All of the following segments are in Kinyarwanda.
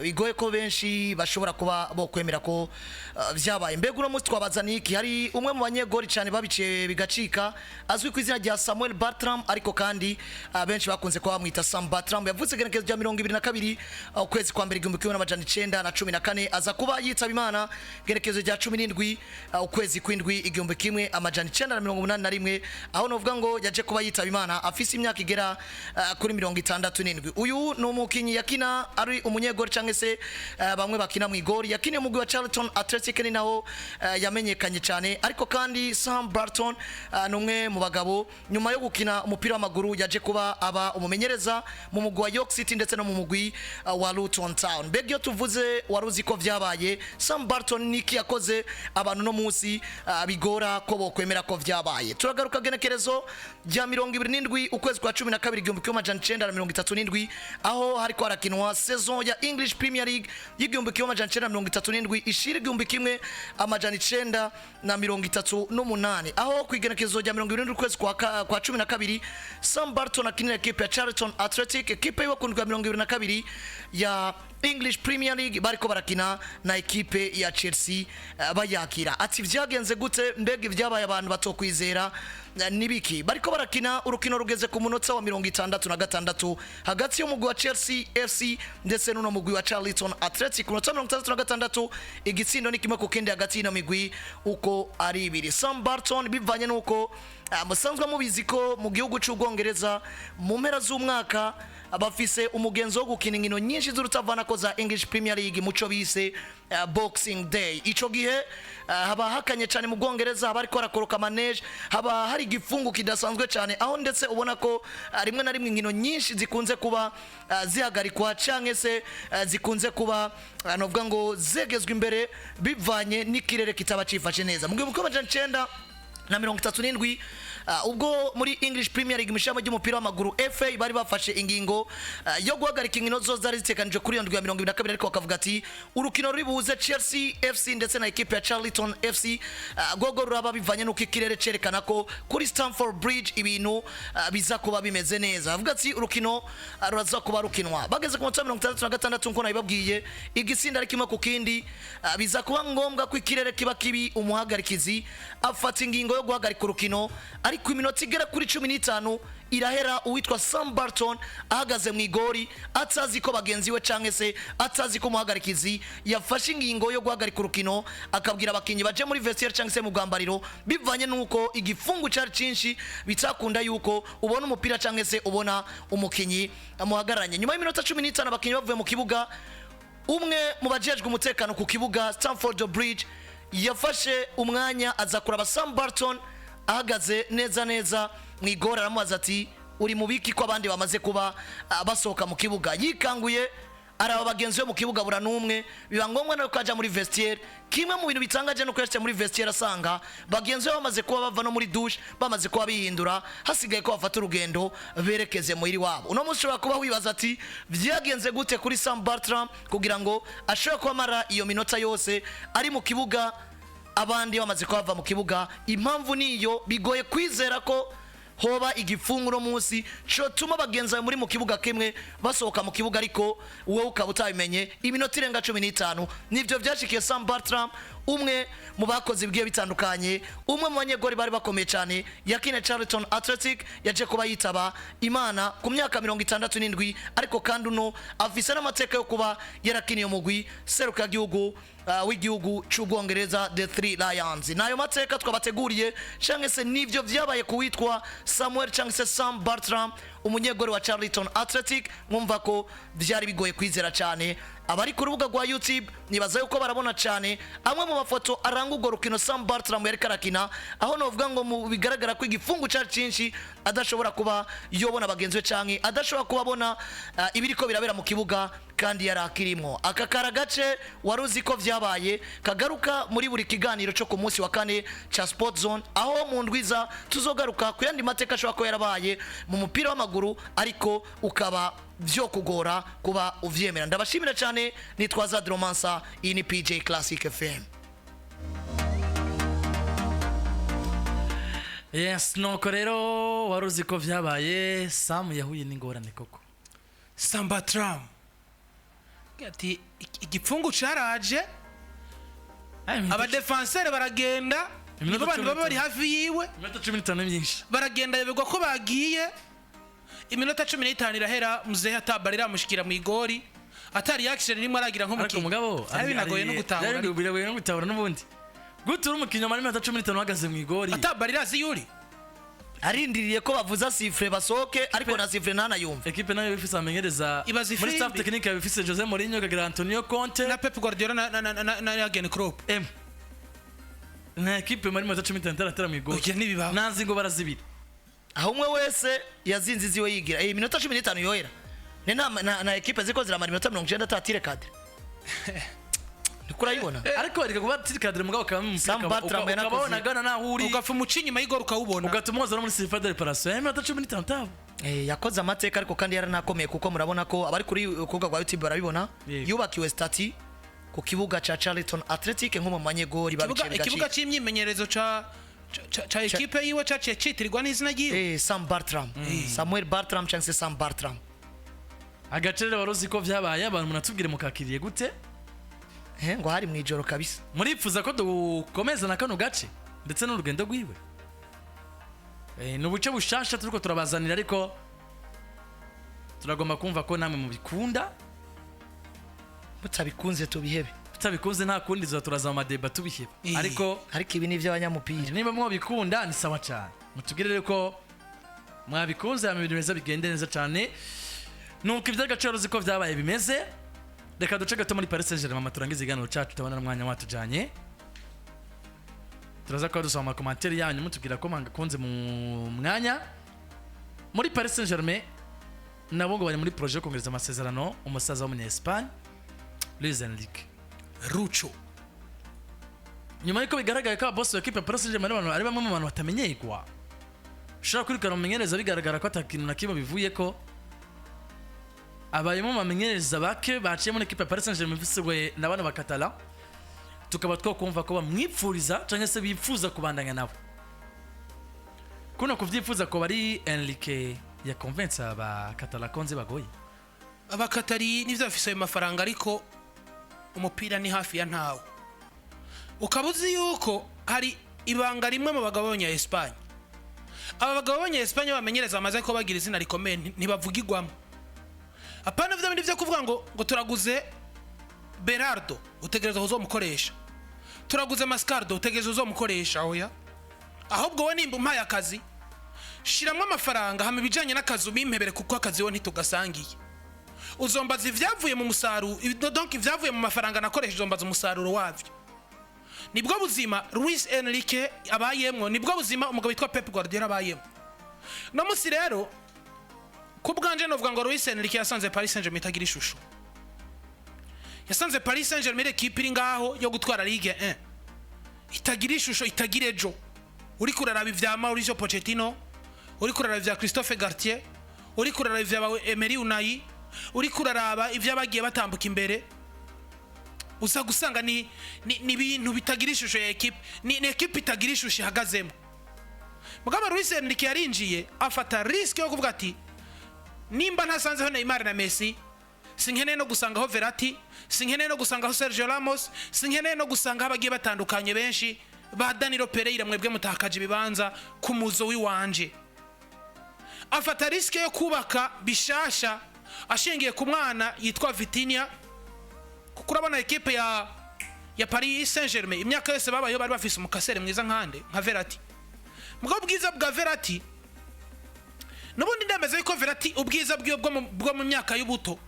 bigoye ko benshi bashobora kuba bo kwemera ko vyabaye. Mbega uno munsi twabazaniye iki? Hari umwe mu banyegori cyane babiciye bigacika azwi ku izina rya Samuel Bartram, ariko kandi benshi bakunze kuba bamwita Sam Bartram. Yavuze genekezo rya 22 ukwezi kwa mbere 1914 aza kuba yitaba Imana genekezo rya 17 ukwezi kw'indwi 1981, aho novuga ngo yaje kuba yitaba Imana afise imyaka igera kuri 67. Uyu no mukinyi yakina ari umunyegori cyangwa se bamwe bakina mu igori, yakiniye umugwi wa Charlton Athletic ni naho yamenyekanye cyane. Ariko kandi Sam Barton numwe mu bagabo nyuma yo gukina umupira w'amaguru yaje kuba aba umumenyereza mu mugwi wa York City ndetse no mu mugwi wa Luton Town. Mbega iyo tuvuze wari uzi ko vyabaye, Sam Barton niki yakoze abantu no munsi bigora ko bokwemera ko vyabaye. Turagaruka genekerezo rya 27 ukwezi kwa 12 1937, aho hariko harakinwa saison ya English Premier League y'igihumbi kimwe amajana 1937 ishira igihumbi kimwe amajana 1938, aho kwigenekezo rya 27 ukwezi kwa 12 Sam Barton akinira equipe ya Charlton Athletic, equipe y'abakundwa 22 ya English Premier League, bariko barakina na equipe ya Chelsea bayakira. Ati vyagenze gute? Mbega vyabaye abantu batokwizera nibiki? Bariko barakina urukino rugeze ku munota wa 66 hagati y'umugwi wa Chelsea FC ndetse n'uno mugwi wa Charlton Athletic. Munota 66 igitsindo ni kimwe ku kindi hagati y'ino migwi uko ari ibiri. Sam Barton bivanye nuko musanzwe mubizi ko mu gihugu cy'Ubwongereza mu mpera z'umwaka abafise umugenzo wo gukina inkino nyinshi z'urutavana ko za English Premier League muco bise Boxing Day. Ico gihe haba hakanye cyane mu Bwongereza, haba ariko harakoroka manege, haba hari igifungu kidasanzwe cyane, aho ndetse ubona ko rimwe na rimwe inkino nyinshi zikunze kuba zihagarikwa canke se zikunze kuba novuga ngo zegezwe imbere bivanye n'ikirere kitaba cifashe neza. Mu 1937 ubwo muri English Premier League mishamo ry'umupira w'amaguru FA bari bafashe ingingo yo guhagarika inkino zo zari zitekanije kuri 22, ariko bakavuga ati urukino rubuze Chelsea FC ndetse na equipe ya Charlton FC gogo ruraba bivanye nuko ikirere cerekana ko kuri Stamford Bridge ibintu biza kuba bimeze neza. Bavuga ati urukino ruraza kuba rukinwa. Bageze ku munota 66 nko nabibabwiye, igisinda ari kimwe ku kindi, biza kuba ngombwa ko ikirere kiba kibi, umuhagarikizi afata ingingo yo guhagarika urukino. Ariko iminota igera kuri 15 irahera uwitwa Sam Barton ahagaze mu igori, atazi ko bagenzi we canke se atazi ko muhagarikizi yafashe ingingo yo guhagarika urukino, akabwira abakinyi baje muri vestiaire canke se mu bwambariro, bivanye nuko igifungu cyari cinshi bitakunda yuko ubona umupira canke se ubona umukinyi amuhagaranye. Nyuma y'iminota 15 abakinyi bavuye mu kibuga, umwe mu bajejwe umutekano ku kibuga Stamford Bridge yafashe umwanya aza kuraba Sam Barton ahagaze neza neza mu igora, aramubaza ati uri mubiki ko abandi bamaze kuba basohoka mu kibuga. Yikanguye araba bagenzi be mu kibuga bura numwe, biba ngombwa no kaja muri vestiaire. Kimwe mu bintu bitangaje no kwese muri vestiaire asanga bagenzi be bamaze kuba bava no muri douche, bamaze kuba bihindura, hasigaye ko bafata urugendo berekeze muhiri wabo. Uno munsi ushobora kuba wibaza ati vyagenze gute kuri Sam Bartram kugira ngo ashobora kwamara iyo minota yose ari mu kibuga abandi bamaze kuva mu kibuga? Impamvu niyo bigoye kwizera ko hoba igifungu no munsi cyo tuma bagenza muri mu kibuga kimwe basohoka mu kibuga, ariko wowe ukaba utabimenye. Iminota irenga 15 nivyo vyashikiye Sam Bartram, umwe mu bakoze bigiye bitandukanye, umwe mu banyegori bari bakomeye cyane, yakine Charlton Athletic, yaje kuba yitaba Imana ku myaka 67, ariko kandi uno afise n'amateka yo kuba yarakiniye umugwi seruka gihugu w'igihugu cy'Ubwongereza The Three Lions. Nayo mateka twabateguriye canke se nivyo vyabaye kuwitwa Samuel canke se Sam Bartram, umunyegori wa Charlton Athletic. Mwumva ko vyari bigoye kwizera cyane. Abari ku rubuga rwa YouTube nibaza yuko barabona cyane amwe mu mafoto aranga urwo rukino Sam Bartram yari karakina, aho novuga ngo mu bigaragara ko igifungu cyari cinshi adashobora kuba yobona bagenzi we canke adashobora kubabona ibiriko birabera mu kibuga kandi yarakirimo. Aka karagace wari uzi ko vyabaye kagaruka muri buri kiganiro cyo ku munsi wa kane cha Sport Zone, aho mu ndwiza tuzogaruka ku yandi mateka ashobora ko yarabaye mu mupira w'amaguru ariko ukaba vyo kugora kuba uvyemera. Ndabashimira cyane, nitwaza Dromansa, iyi ni PJ Classic FM. Yes, nuko rero wari uzi ko vyabaye. Sam yahuye n'ingorane koko. Sam Bartram ati igipfungu caraje aba defenseur baragenda nibo bantu baba bari hafi yiwe iminota 15 myinshi baragenda yebegwa ko bagiye iminota 15 irahera muzehe atabarira mushikira mu igori atari action rimwe aragira nko ariko mugabo ari binagoye no gutahura biragoye no gutahura n'ubundi gutura umukinnyi muri iminota 15 uhagaze mu igori atabarira ziyuri arindiriye ko bavuza sifre basohoke ariko na sifre ntana yumva equipe nayo bifise amenyereza muri staff technique bifise Jose Mourinho kagira Antonio Conte na Pep Guardiola na Jurgen Klopp na equipe muri iminota 15 atara mu igori oje nibibaho nanzi ngo barazibira aho umwe wese yazinze iziwe yigira iminota 15 yohera ne na equipe ziko ziramara iminota 90 atatire cadre Nikurayibona ariko reka kuba tiri cadre mugabo ukabona gana na huri ugafa umuci nyuma y'igoro ukawubona ugatumuza no muri surface de réparation iminota 15 tabo yakoze amateka ariko kandi yaranakomeye kuko murabona ko abari kuri kuvuga kwa YouTube barabibona yubakiwe stati ku kibuga cha Charlton Athletic nko mu manyegori babicibwa ikibuga cy'imyimenyerezo cha equipe yiwe caciye citirirwa n'izina giye Sam Bartram Samuel Bartram cyangwa Sam Bartram agacere waruzi ko vyabaye abantu munatubwire mukakiriye gute ngo hari mu ijoro kabisa muripfuza ko dukomeza na kano gace ndetse n'urugendo rwiwe n'ubuce bushasha turiko turabazanira ariko turagomba kumva ko namwe mubikunda mutabikunze tubihebe tutabikunze nta kundi turaza mu madeba tubiheba ariko ibi ni by'abanyamupira niba mwabikunda ni sawa cyane mutubwire ko mwabikunze ama ibintu neza bigende neza cyane nuko iby'agaciro ziko vyabaye bimeze reka duce gato muri Paris Saint-Germain maturangize iganiro cyacu tabana n'umwanya watujanye turaza ko dusoma commentaire yanyu mutubwira ko mwangakunze mu mwanya muri Paris Saint-Germain nabo ngo bari muri projet yo kongereza amasezerano umusaza wo mu Espagne Luis Enrique Rucho nyuma yuko bigaragaye ko boss wa equipe Paris Saint-Germain ari bamwe mu bantu batamenyekwa ushaka kurikana umumenyereza bigaragara ko atakintu na kimwe bivuye ko abayemo bamenyereza bake baciye muri equipe Paris Saint-Germain bifiswe nabana bakatala tukaba twakumva ko bamwipfuriza cyangwa se bifuza kubandanya nabo kuno kuvyifuza ko bari Enrique ya convince abakatala konze bagoye abakatari nivyo bafise amafaranga ariko umupira ni hafi ya ntawo ukabuzi yuko hari ibanga rimwe mu bagabo b'abanya Espagne aba bagabo b'abanya Espagne bamenyereza bamaze ko bagira izina rikomeye ntibavugirwamo apana vyo bindi vyo kuvuga ngo turaguze Berardo utegereza uzomukoresha turaguze Mascardo utegereza uzomukoresha oya ahubwo we nimba umpaye akazi shiramwe amafaranga hama bijanye n'akazi ubimpebere kuko akazi wo ntitugasangiye uzombaza ivyavuye mu musaruro donc ivyavuye mu mafaranga nakoresha uzombaza umusaruro wavyo nibwo buzima Luis Enrique abayemwo nibwo buzima umugabo witwa Pep Guardiola abayemwo no musi rero kubwanje novuga ngo Luis Enrique yasanze Paris Saint-Germain itagira ishusho yasanze Paris Saint-Germain equipe iri ngaho yo gutwara Ligue 1 itagira ishusho itagira ejo uri kuraraba ivya Mauricio Pochettino uri kuraraba ivya Christophe Galtier uri kuraraba ivya Emery Unai uri kuraraba ivya bagiye batambuka imbere uza gusanga ni ibintu bitagira ishusho ya equipe ni equipe itagira ishusho ihagazemo mugabo Luis Enrique yarinjiye afata risk yo kuvuga ati nimba ntasanzeho Neymar na Messi sinkeneye no gusangaho Verratti sinkeneye no gusangaho Sergio Ramos sinkeneye no gusanga abagiye batandukanye benshi ba Danilo Pereira mwebwe mutakaje ibibanza ku muzo wiwanje afata risk yo kubaka bishasha ashingiye ku mwana yitwa Vitinha kuko urabona equipe ya Paris Saint-Germain imyaka yose babayo bari bafise umukasere mwiza nkande nka Verratti mugabo bwiza bwa Verratti nubundi ndemeze yuko Verratti ubwiza bwo mu myaka y'ubuto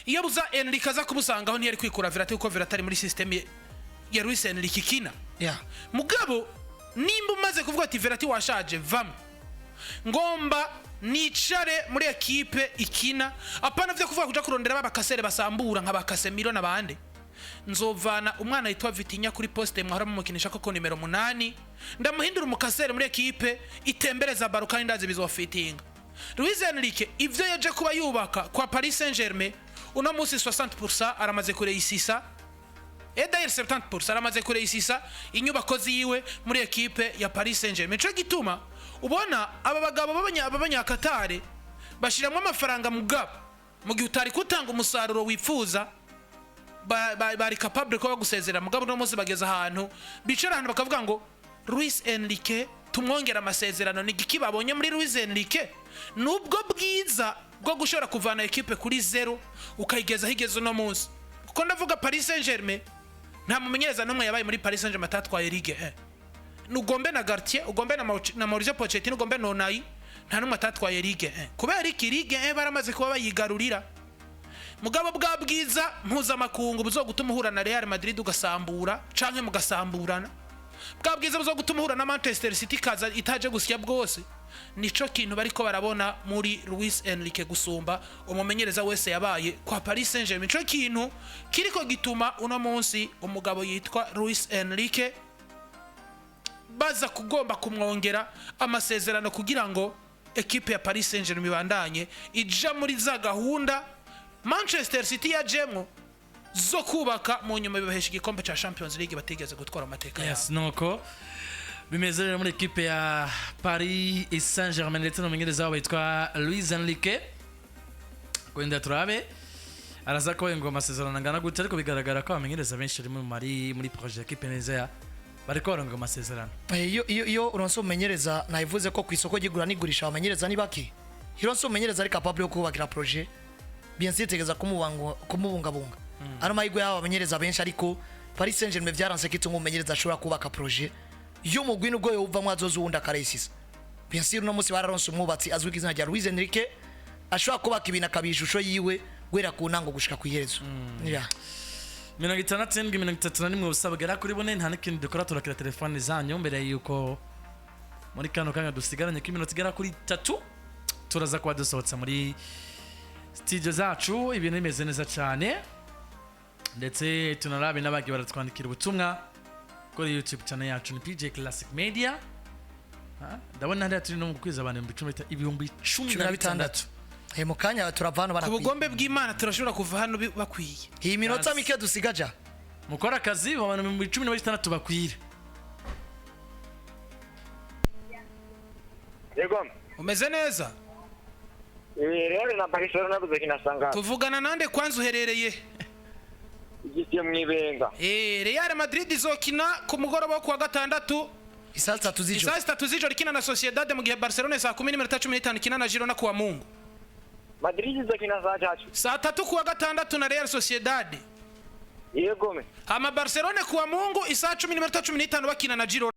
iyo buza Enrique aza kubusangaho ntiyari kwikura Verratti kuko Verratti ari muri system ya Luis Enrique kina mugabo nimba umaze kuvuga ati Verratti washaje vam ngomba nicare muri equipe ikina apana vyo kuvuga kuja kurondera babakasere basambura nka bakasemiro nabande nzovana umwana yitwa Vitinha kuri poste mwahora mumukinisha koko nimero 8 ndamuhindura umukasere muri equipe itembereza baro kandi ndazi bizofitinga Luis Enrique ivyo yaje kuba yubaka kwa Paris Saint-Germain uno musi 60% aramaze kureisisa d'ailleurs 70% aramaze kureisisa inyubako ziwe muri equipe ya Paris Saint-Germain cyo gituma ubona aba bagabo b'abanyakatare bashiramwe amafaranga mugabo mu gihe utari kutanga umusaruro wifuza bari capable ko bagusezera mugabo no munsi bageza ahantu bicara ahantu bakavuga ngo Luis Enrique tumwongera amasezerano ni giki babonye muri Luis Enrique nubwo bwiza bwo gushora kuvana equipe kuri 0 ukayigeza higeze no munsi kuko ndavuga Paris Saint-Germain nta mumenyereza numwe yabaye muri Paris Saint-Germain atatwaye Ligue 1 nugombe na Gartier ugombe na Mauricio Pochettino ugombe na Unai nta numwe atatwaye Ligue 1 kubera iki Ligue 1 baramaze kuba bayigarurira mugabo bwa bwiza mpuzamakungu buzogutuma uhura na Real Madrid ugasambura canke mugasamburana bwa bwiza buzogutuma uhura na Manchester City kaza itaje gusya bwose nico kintu bariko barabona muri Luis Enrique gusumba umumenyereza wese yabaye kwa Paris Saint-Germain nico kintu kiriko gituma uno munsi umugabo yitwa Luis Enrique baza kugomba kumwongera amasezerano kugira ngo equipe ya Paris Saint-Germain ibandanye ija muri za gahunda Manchester City yajemwo zo kubaka mu nyuma bibahesha igikombe ca Champions League batigeze gutwara amateka yabo. Yes, nuko bimeze rero muri equipe ya Paris Saint-Germain ndetse n'umumenyereza wabo yitwa Luis Enrique. Kwenda turabe araza ko ngo amasezerano angana gute ariko bigaragara ko abamenyereza benshi muri projet equipe neza bariko baronga amasezerano. Iyo uronse umumenyereza nayivuze ko ku isoko gigura nigurisha abamenyereza ni baki. Hironse umumenyereza ari capable yo kubakira projet bien sûr tegeza kumubungabunga. Ano mahirwe y'aba bamenyereza benshi ariko Paris Saint-Germain vyaranse ko itunga umumenyereza ashobora kubaka projet yo mugwi nubwo yova mwazozo wunda karayisisa. Bien sûr no musi bararonse umwubatsi azwi izina rya Luis Enrique ashobora kubaka ibintu akabishusho yiwe gwera ku ntango gushika ku iherezo. Yeah. 67 usabagera kuri bone nta n'ikindi dukora turakira telefone zanyu mbere yuko muri kano kanya dusigaranye ko iminota igera kuri 3 turaza kuba dusohotsa muri studio zacu ibintu bimeze neza cyane ndetse tunarabe n'abagi baratwandikira ubutumwa kuri YouTube channel yacu ni PJ Classic Media. Ndabona hariya turi no mukwiza abantu 16,000 mu kanya turavana barakwiye ubugombe bw'Imana turashobora kuva hano bakwiye iyi minota mike dusigaja mukora akazi abantu 16 bakwire. Yego umeze neza Real na Barcelona buze kinasanga tuvugana nande kwanza uherereye igitiye mwibenga Real Madrid izokina ku mugoroba kwa gatandatu Isaa 3 z'ijoro ikina na Sociedad mu gihe Barcelona saa 10:15 ikina na Girona kuwa Mungu. Madrid izokina saa 3 kuwa gatandatu na Real Sociedad. Yego me Ama Barcelona kuwa Mungu isaa 10:15 bakina na Girona.